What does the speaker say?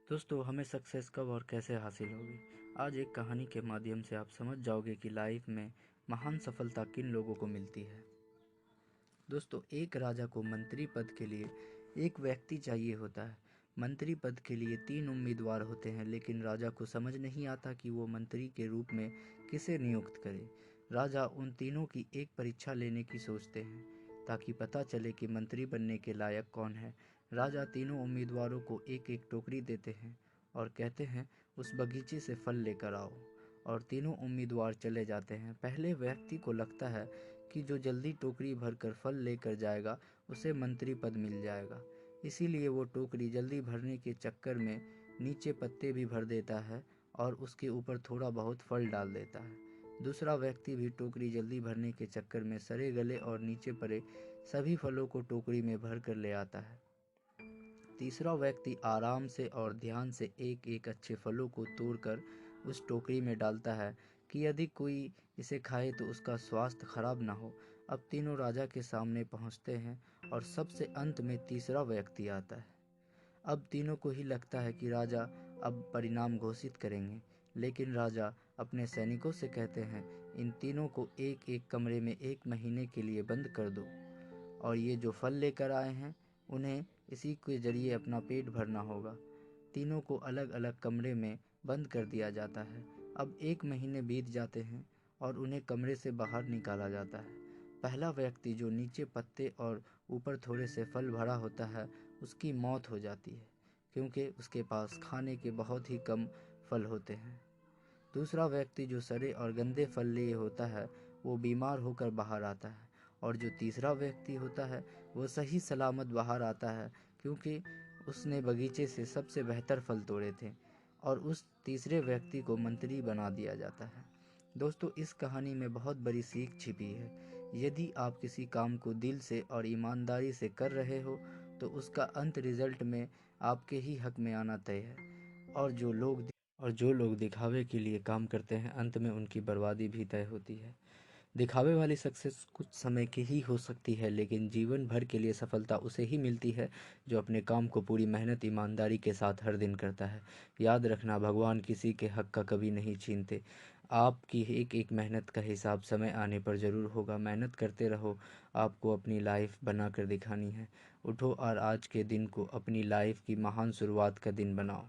दोस्तों, हमें सक्सेस कब और कैसे हासिल होगी? आज एक कहानी के माध्यम से आप समझ जाओगे कि लाइफ में महान सफलता किन लोगों को मिलती है। दोस्तों, एक राजा को मंत्री पद के लिए एक व्यक्ति चाहिए होता है। मंत्री पद के लिए 3 उम्मीदवार होते हैं, लेकिन राजा को समझ नहीं आता कि वो मंत्री के रूप में किसे नियुक्त करे। राजा उन तीनों की एक परीक्षा लेने की सोचते हैं ताकि पता चले कि मंत्री बनने के लायक कौन है। राजा तीनों उम्मीदवारों को एक एक टोकरी देते हैं और कहते हैं, उस बगीचे से फल लेकर आओ। और तीनों उम्मीदवार चले जाते हैं। पहले व्यक्ति को लगता है कि जो जल्दी टोकरी भरकर फल लेकर जाएगा उसे मंत्री पद मिल जाएगा, इसीलिए वो टोकरी जल्दी भरने के चक्कर में नीचे पत्ते भी भर देता है और उसके ऊपर थोड़ा बहुत फल डाल देता है। दूसरा व्यक्ति भी टोकरी जल्दी भरने के चक्कर में सड़े गले और नीचे पड़े सभी फलों को टोकरी में भर कर ले आता है। तीसरा व्यक्ति आराम से और ध्यान से एक एक अच्छे फलों को तोड़कर उस टोकरी में डालता है कि यदि कोई इसे खाए तो उसका स्वास्थ्य खराब ना हो। अब तीनों राजा के सामने पहुंचते हैं और सबसे अंत में तीसरा व्यक्ति आता है। अब तीनों को ही लगता है कि राजा अब परिणाम घोषित करेंगे, लेकिन राजा अपने सैनिकों से कहते हैं, इन तीनों को एक एक कमरे में 1 महीने के लिए बंद कर दो और ये जो फल लेकर आए हैं उन्हें इसी के जरिए अपना पेट भरना होगा। तीनों को अलग अलग कमरे में बंद कर दिया जाता है। अब 1 महीने बीत जाते हैं और उन्हें कमरे से बाहर निकाला जाता है। पहला व्यक्ति जो नीचे पत्ते और ऊपर थोड़े से फल भरा होता है, उसकी मौत हो जाती है क्योंकि उसके पास खाने के बहुत ही कम फल होते हैं। दूसरा व्यक्ति जो सड़े और गंदे फल लिए होता है वो बीमार होकर बाहर आता है और जो तीसरा व्यक्ति होता है वो सही सलामत बाहर आता है क्योंकि उसने बगीचे से सबसे बेहतर फल तोड़े थे और उस तीसरे व्यक्ति को मंत्री बना दिया जाता है। दोस्तों, इस कहानी में बहुत बड़ी सीख छिपी है। यदि आप किसी काम को दिल से और ईमानदारी से कर रहे हो तो उसका अंत रिजल्ट में आपके ही हक में आना तय है। और जो लोग दिखावे के लिए काम करते हैं, अंत में उनकी बर्बादी भी तय होती है। दिखावे वाली सक्सेस कुछ समय की ही हो सकती है, लेकिन जीवन भर के लिए सफलता उसे ही मिलती है जो अपने काम को पूरी मेहनत ईमानदारी के साथ हर दिन करता है। याद रखना, भगवान किसी के हक का कभी नहीं छीनते। आपकी एक एक मेहनत का हिसाब समय आने पर ज़रूर होगा। मेहनत करते रहो, आपको अपनी लाइफ बना कर दिखानी है। उठो और आज के दिन को अपनी लाइफ की महान शुरुआत का दिन बनाओ।